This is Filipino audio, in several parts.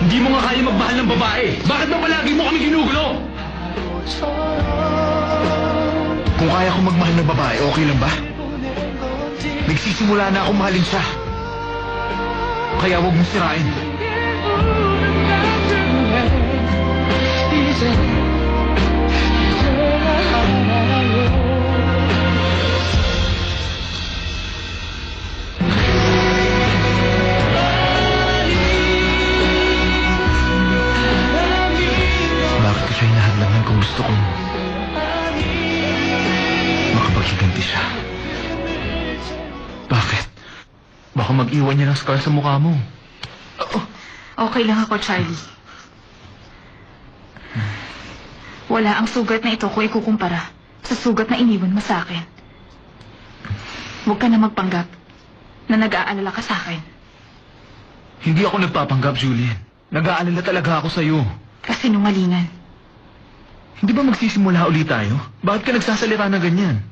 Hindi mo nga kaya magmahal ng babae. Bakit ba palagi mo kami ginugulo? Kung kaya ko magmahal ng babae, okay lang ba? Nagsisimula na akong mahalin siya. Kaya huwag mong sirain. Bakit ko siya hinahadlangan kung gusto kong makapaghiganti siya? Bakit? Baka mag-iwan niya ng scar sa mukha mo. Okay lang ako, Charlie. Wala ang sugat na ito kung ikukumpara sa sugat na iniwan mo sa akin. Huwag ka na magpanggap na nag-aalala ka sa akin. Hindi ako nagpapanggap, Julian. Nag-aalala talaga ako sa'yo. Kasi nungalingan. Hindi ba magsisimula ulit tayo? Bakit ka nagsasalita na ganyan?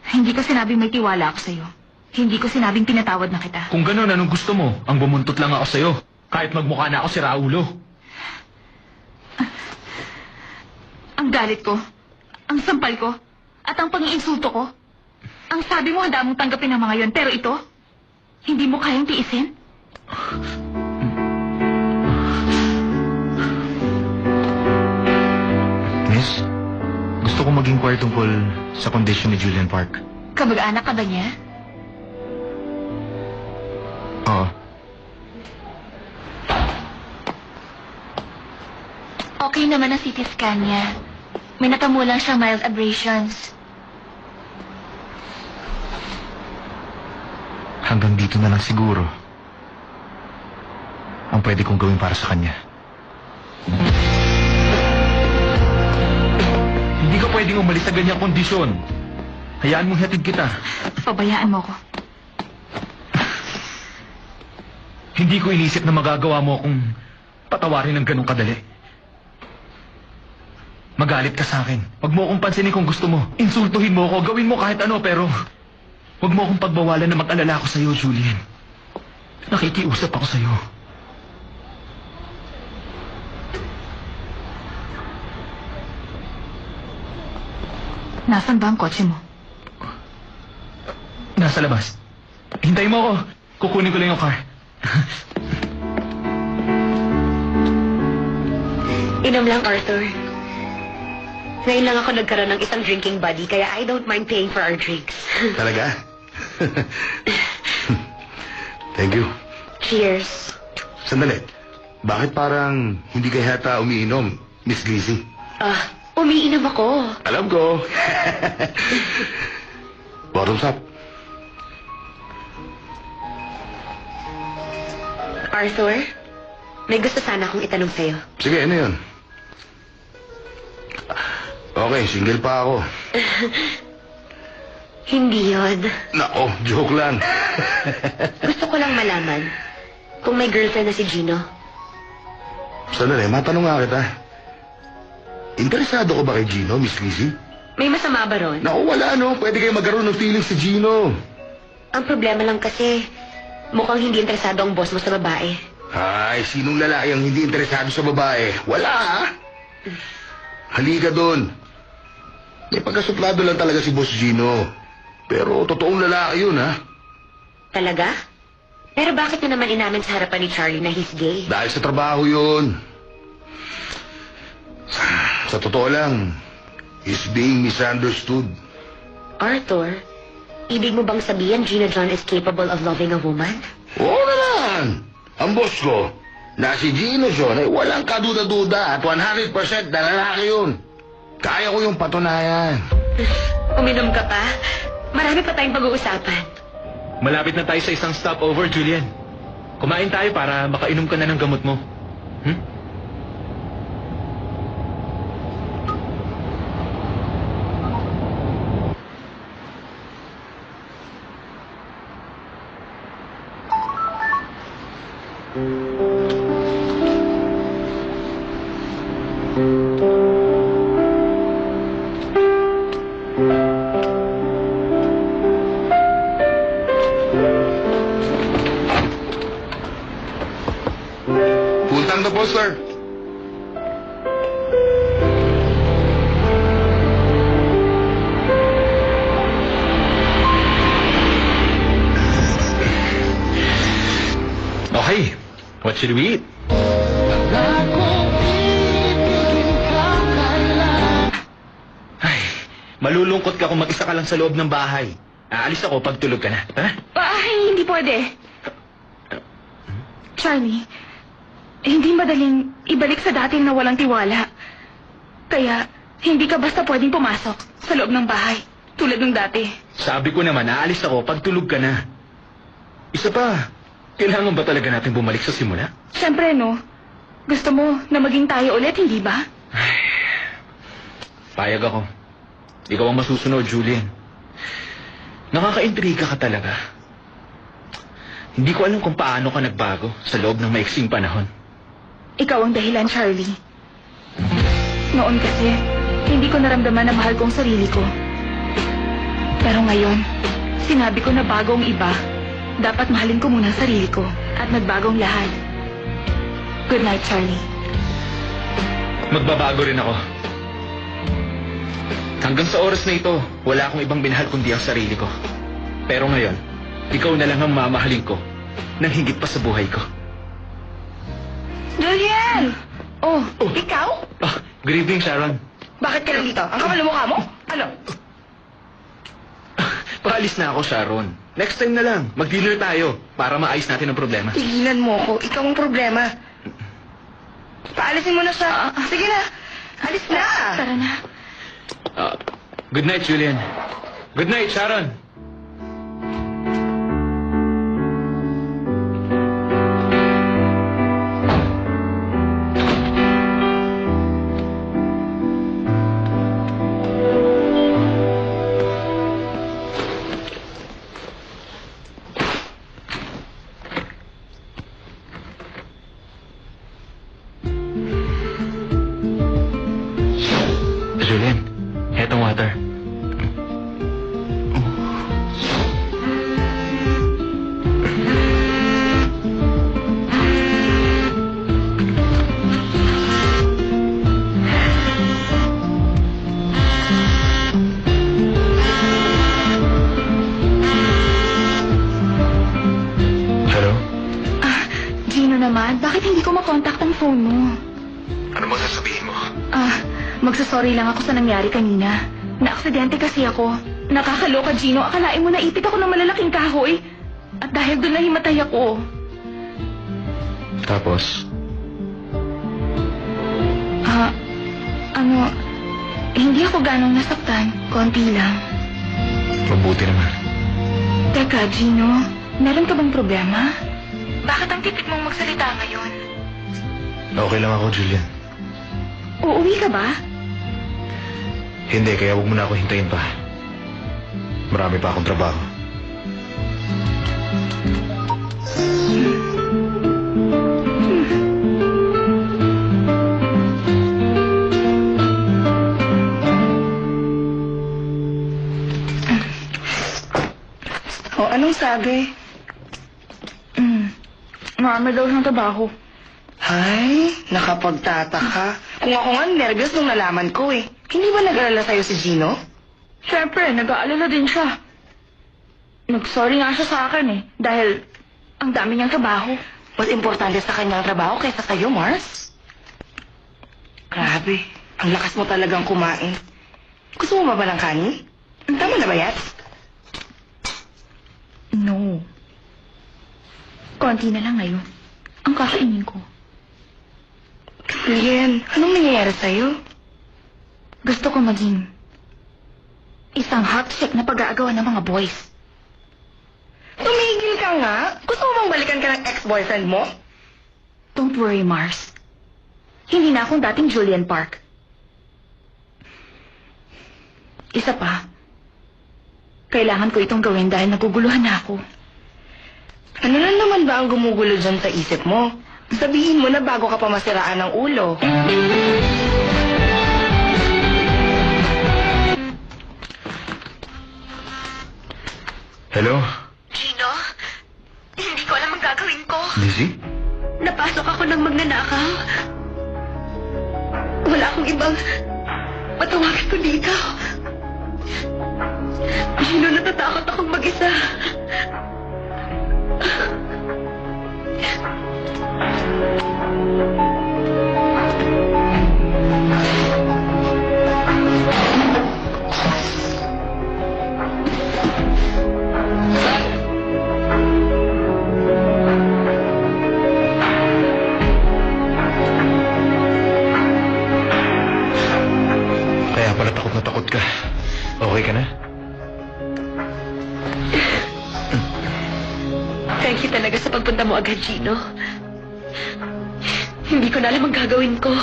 Hindi ko sinabing may tiwala ako sa'yo. Hindi ko sinabing tinatawad na kita. Kung gano'n, anong gusto mo? Ang bumuntot lang ako sa'yo. Kahit magmukha na ako si Raulo. Ang galit ko, ang sampal ko, at ang pang-iinsulto ko. Ang sabi mo, handa mong tanggapin ang mga yon, pero ito, hindi mo kayang tiisin? Miss, gusto ko mag-inquire tungkol sa kondisyon ni Julian Park. Kamag-anak ka ba niya? Oo. Okay naman ang CT scan niya. May natamo lang siyang mild abrasions. Hanggang dito na lang siguro ang pwede kong gawin para sa kanya. Hindi ka pwedeng umalis sa ganyang kondisyon. Hayaan mong hatid kita. Pabayaan mo ko. Hindi ko inisip na magagawa mo akong patawarin ng ganong kadali. Magalit ka sa akin. Huwag mo akong pansinin kung gusto mo. Insultuhin mo ako, gawin mo kahit ano, pero huwag mo akong pagbawalan na mag-alala ako sa'yo, Julian. Nakikiusap ako sa'yo. Nasaan ba ang kotse mo? Nasa labas. Hintayin mo ako. Kukunin ko lang yung car. Inom lang, Arthur. Ngayon lang ako nagkaroon ng isang drinking buddy, kaya I don't mind paying for our drinks. Talaga? Thank you. Cheers. Sandali. Bakit parang hindi kayo hata umiinom, Miss Lizzie? Umiinom ako. Alam ko. Bottoms up. Arthur, may gusto sana akong itanong sa'yo. Sige, ano yun? Okay, single pa ako. Hindi yun. Nako, joke lang. Gusto ko lang malaman kung may girlfriend na si Gino. Sandali, matanong nga kita. Interesado ko ba kay Gino, Miss Lizzie? May masama ba ron? Naku, wala no. Pwede kayo magkaroon ng feelings sa Gino. Ang problema lang kasi, mukhang hindi interesado ang boss mo sa babae. Ay, sinong lalaki ang hindi interesado sa babae? Wala, ha? Halika doon. May pagkasuplado lang talaga si Boss Gino. Pero totoong lalaki yun, ha? Talaga? Pero bakit na naman inamin sa harapan ni Charlie na he's gay? Dahil sa trabaho yun. Sa totoo lang, he's being misunderstood. Arthur, ibig mo bang sabihin Gino John is capable of loving a woman? Oo naman. Ang boss ko, na si Gino John ay walang kaduda-duda at 100% na lalaki yun. Kaya ko yung patunayan. Uminom ka pa? Marami pa tayong pag-uusapan. Malapit na tayo sa isang stopover, Julian. Kumain tayo para makainom ka na ng gamot mo. Ano po, sir? Okay, what should we eat? Ay, malulungkot ka kung mag-isa ka lang sa loob ng bahay. Aalis ako pag tulog ka na. Tara. Ay, hindi pwede. Charlie, hindi madaling ibalik sa dating na walang tiwala. Kaya, hindi ka basta pwedeng pumasok sa loob ng bahay, tulad ng dati. Sabi ko naman, aalis ako pag tulog ka na. Isa pa, kailangan ba talaga natin bumalik sa simula? Siyempre, no? Gusto mo na maging tayo ulit, hindi ba? Payag ako. Ikaw ang masusunod, Julian. Nakakaintriga ka talaga. Hindi ko alam kung paano ka nagbago sa loob ng maiksing panahon. Ikaw ang dahilan, Charlie. Noon kasi, hindi ko naramdaman na mahal ko ang sarili ko. Pero ngayon, sinabi ko na bago ang iba. Dapat mahalin ko muna ang sarili ko at magbagong lahat. Good night, Charlie. Magbabago rin ako. Hanggang sa oras na ito, wala akong ibang binahal kundi ang sarili ko. Pero ngayon, ikaw na lang ang mamahalin ko nang higit pa sa buhay ko. Julian! Oh, ikaw? Ah, good evening, Sharon. Bakit ka lang dito? Ang kapal ng mukha mo? Ano? Paalis na ako, Sharon. Next time na lang, mag-dinner tayo para maayos natin ang problema. Tigilan mo ko. Ikaw ang problema. Paalisin mo na siya. Sige na. Alis na. Tara na. Good night, Julian. Good night, Sharon. Julian, hetong water. Hello? Gino naman, bakit hindi ko makontakt ang phone mo? Ano mo sasabihin mo? Magsasorry lang ako sa nangyari kanina. Naaksidente kasi ako. Nakakaloka, Gino. Akalain mo naipit ako ng malalaking kahoy. At dahil doon nahimatay ako. Tapos? Hindi ako ganong nasaktan. Konti lang. Mabuti naman. Teka, Gino. Meron ka bang problema? Bakit ang tipid mong magsalita ngayon? Okay lang ako, Julian. Uuwi ka ba? Hindi, kaya huwag mo na ako hintayin pa. Marami pa akong trabaho. O, anong sabi? Marami daw siyang trabaho. Ay, nakapagtataka. Kung ako nga, nervous nung nalaman ko eh. Hindi ba nag-alala sa'yo si Gino? Siyempre, nag-aalala din siya. Nag-sorry nga siya sa akin eh. Dahil ang dami niyang trabaho. Mas importante sa kanyang trabaho kaysa sa'yo, Mars. Grabe, ang lakas mo talagang kumain. Gusto mo ba ng kanin? Tama na ba yan? No. Konti na lang ngayon. Ang kakainin ko. Julian, anong nangyayari sa'yo? Gusto ko maging isang hot chick na pag-aagawan ng mga boys. Tumigil ka nga. Gusto mo bang balikan ka ng ex-boyfriend mo? Don't worry, Mars. Hindi na akong dating Julian Park. Isa pa. Kailangan ko itong gawin dahil naguguluhan na ako. Ano na naman ba ang gumugulo dyan sa isip mo? Sabihin mo na bago ka pa masiraan ng ulo. Hello? Gino, hindi ko alam ang gagawin ko. Lizzie? napasok ako ng magnanakaw. Wala akong ibang matawagan ko dito. Gino, natatakot akong mag-isa. Kaya pala takot na takot ka. Okay ka na? Thank you talaga sa pagpunta mo agad, Gino. Hindi ko na alam ang gagawin ko.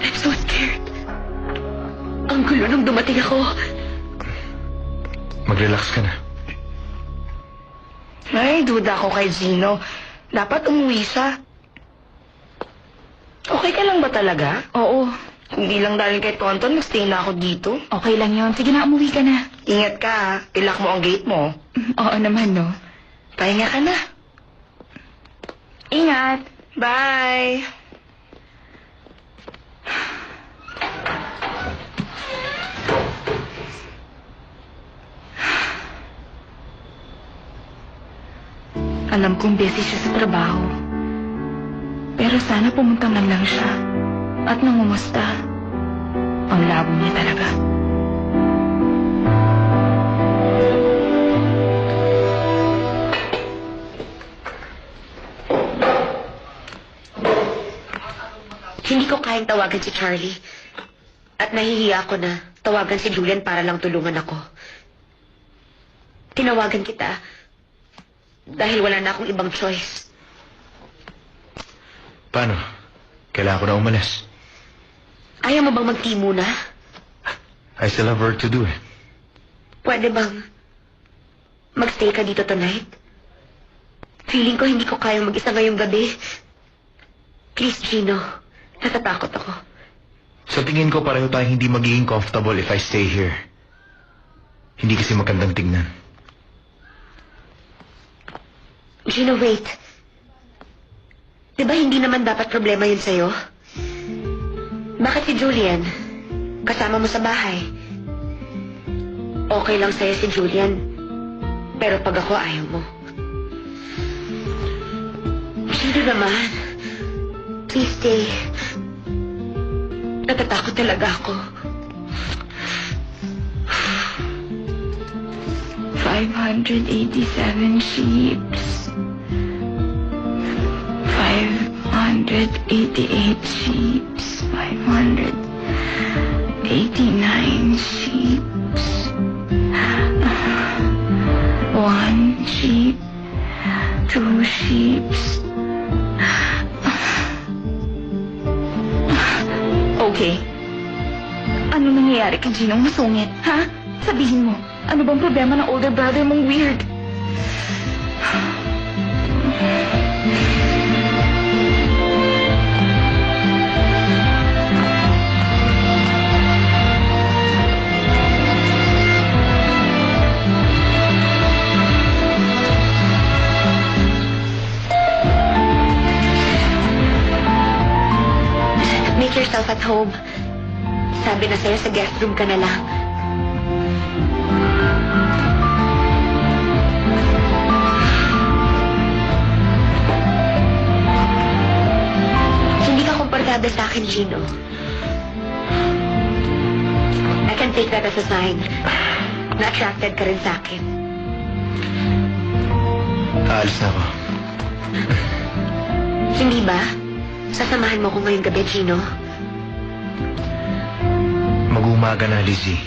I'm so scared. Ang gulo nung dumating ako. Mag-relax ka na. Ay, duda ako kay Gino. Dapat umuwi siya. Okay ka lang ba talaga? Oo. Hindi lang dahil kay Tonton, nagstay na ako dito. Okay lang yon. Sige na, umuwi ka na. Ingat ka, ha. Ilak mo ang gate mo. Oo naman, no. Pahinga ka na. Ingat. Bye. Alam kong busy siya sa trabaho. Pero sana pumunta man lang siya. At nangumusta. Ang labo niya talaga. Hindi ko kayang tawagan si Charlie. At nahihiya ako na tawagan si Julian para lang tulungan ako. Tinawagan kita dahil wala na akong ibang choice. Paano? Kailangan ko na umalis. Ayaw mo bang mag-tea muna? I still have work to do eh. Pwede bang magstay ka dito tonight? Feeling ko hindi ko kayang mag-isa ngayong gabi. Please, Gino. Natatakot ako. Sa tingin ko pareho tayong hindi magiging comfortable if I stay here. Hindi kasi magandang tingnan. Gino, wait. Diba hindi naman dapat problema yun sa'yo? Bakit si Julian? Kasama mo sa bahay. Okay lang sa'yo si Julian. Pero pag ako, ayaw mo. Gino naman. Please stay. Natatakot talaga ako. 587 sheeps. 588 sheeps. 589 sheeps. 1 sheep. 2 sheeps. Okay. Ano nangyayari kay Ginong masungit, ha? Sabihin mo, ano bang problema ng older brother mong weird? Make yourself at home. Sabi na sa'yo sa guest room ka na lang. Hindi ka komportable sa akin, Gino. I can take that as a sign na attracted ka rin sa akin. Aalis na ako. Hindi ba? Sasamahan mo ko ngayong gabi, Gino? Mag-umaga na, Lizzie.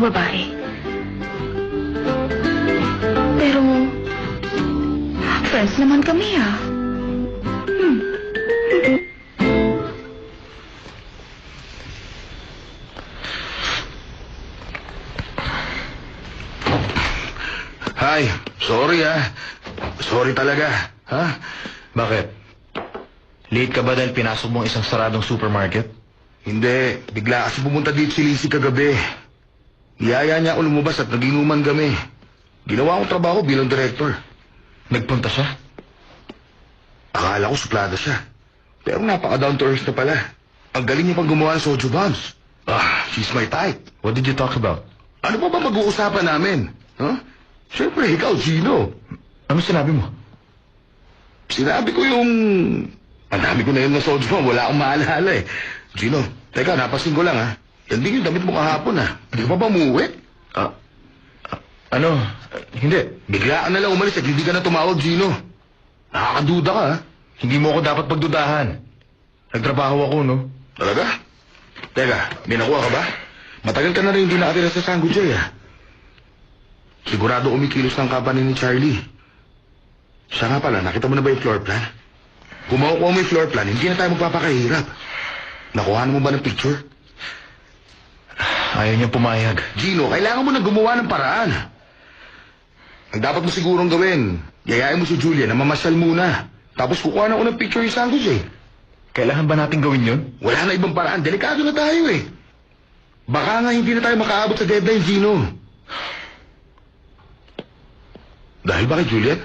ng babae. Pero, friends naman kami ah. Hi, sorry Sorry talaga, ha? Bakit? Late ka ba dahil pinasok mo ang isang saradong supermarket? Hindi, bigla kasi pumunta dito si Lizzie kagabi. Niyaya niya ako lumabas at naginuman kami. Ginawa akong trabaho bilang director. Nagpunta siya? Akala ko suplada siya. Pero napaka-down to earth na pala. Ang galing niya pang gumawa ng soju bombs. She's my type. What did you talk about? Ano pa ba mag-uusapan namin? Huh? Siyempre, ikaw, Gino. Ano sinabi mo? Sinabi ko yung... Ang dami ko na yun na soju bomb. Wala akong maalala eh. Gino, teka, napasin ko lang ha. Yan din yung damit mo kahapon ha. Hindi ka pa ba umuwi? Ano? Hindi. Bigla ka na lang umalis at hindi ka na tumawag, Gino. Nakakaduda ka ha. Hindi mo ako dapat pagdudahan. Nagtrabaho ako, no? Talaga? Teka, may nakuha ka ba? Matagal ka na rin hindi nakatira sa Sango J ha. Sigurado umikilos ng company ni Charlie. Siya nga pala, nakita mo na ba yung floor plan? Kung makukuha mo yung floor plan, hindi na tayo magpapakahirap. Nakuha mo ba ng picture? Ayaw niya pumayag. Gino, kailangan mo na gumawa ng paraan. Ang dapat mo sigurong gawin, yayain mo si Julia na mamasyal muna. Tapos kukuha na ako ng picture yung Sango J. Kailangan ba natin gawin yun? Wala na ibang paraan, delikado na tayo eh. Baka nga hindi na tayo makaabot sa deadline, Gino. Dahil ba kay Juliet?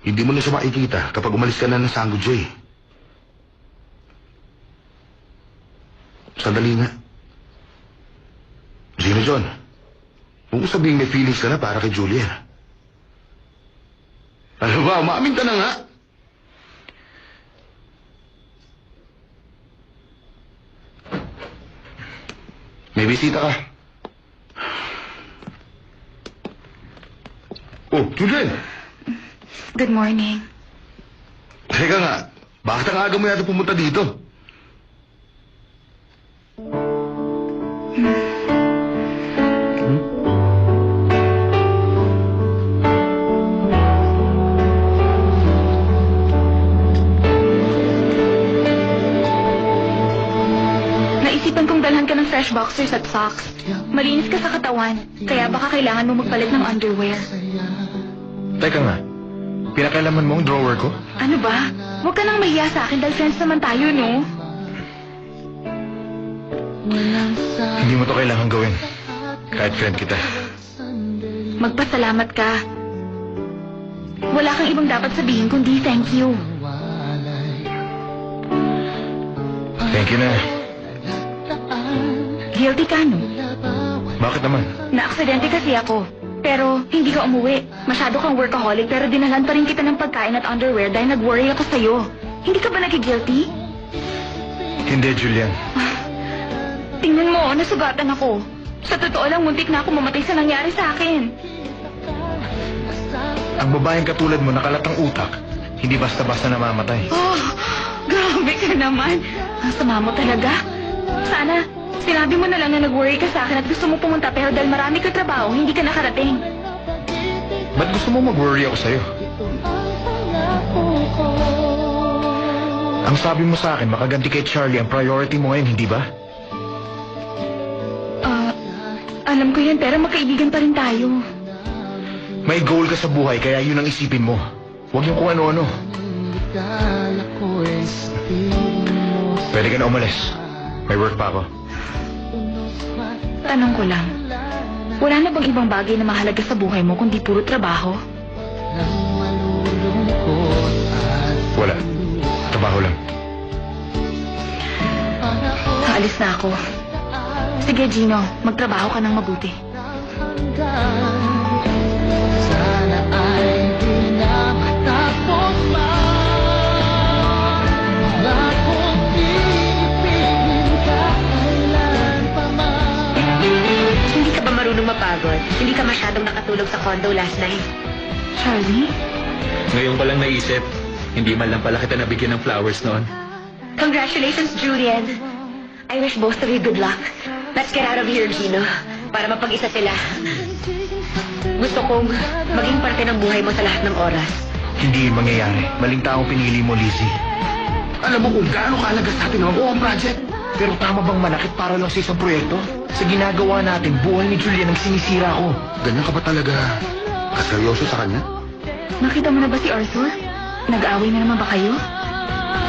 Hindi mo na siya makikita kapag umalis ka na ng Sango J. Sandali nga. Gino John, huwag mo sabihin may feelings ka na para kay Juliet. Ano ba, umaamin ka na nga. May bisita ka. Oh, Juliet! Good morning. Teka nga, bakit ang aga mo yata pumunta dito? Naisipan kong dalhan ka ng fresh boxers at socks. Malinis ka sa katawan, kaya baka kailangan mo magpalit ng underwear. Teka nga, pinakailaman mo ang drawer ko? Ano ba? Huwag ka nang mahiya sa akin dahil friends naman tayo, no? Hindi mo to kailangan gawin. Kahit friend kita. Magpasalamat ka. Wala kang ibang dapat sabihin kundi thank you. Thank you na. Guilty ka, no? Bakit naman? Na-aksidente kasi ako. Pero hindi ka umuwi. Masyado kang workaholic pero dinalhan pa rin kita ng pagkain at underwear dahil nag-worry ako sa'yo. Hindi ka ba nag-guilty? Hindi, Julian. Tingnan mo, nasugatan ako. Sa totoo lang, muntik na ako mamatay sa nangyari sa akin. Ang babaeng katulad mo nakalatang utak, hindi basta-basta namamatay. Oh, grabe ka naman. Ang sama mo talaga. Sana, sinabi mo na lang na nag-worry ka sa akin at gusto mo pumunta pero dahil marami ka trabaho, hindi ka nakarating. Ba't gusto mo mag-worry ako sa'yo? Ang sabi mo sa akin, makaganti kay Charlie ang priority mo ngayon, hindi ba? Alam ko yan pero magkaibigan pa rin tayo. May goal ka sa buhay, kaya yun ang isipin mo. Huwag yung kung ano-ano. Pwede ka na umalis. May work pa ako. Tanong ko lang, wala na bang ibang bagay na mahalaga sa buhay mo kundi puro trabaho? Wala. Trabaho lang. Aalis na ako. Sige, Gino, magtrabaho ka ng mabuti. Sana ay di na matapos man. Wala kong pipigil kailan pa man. Hindi ka ba marunong mapagod? Hindi ka masyadong nakatulog sa condo last night? Charlie? Ngayon ko lang naisip, hindi man lang pala kita nabigyan ng flowers noon. Congratulations, Julian. I wish both of you good luck. Let's get out of here, Gino. Para mapag-isa sila. Gusto kong maging parte ng buhay mo sa lahat ng oras. Hindi yun mangyayari. Maling taong pinili mo, Lizzie. Alam mo kung gaano kahalaga sa atin ang buong project? Pero tama bang manakit para lang sa isang proyekto? Sa ginagawa natin, buhay ni Julian ang sinisira ko. Ganyan ka ba talaga kaseryoso sa kanya? Nakita mo na ba si Arthur? Nag-away na naman ba kayo?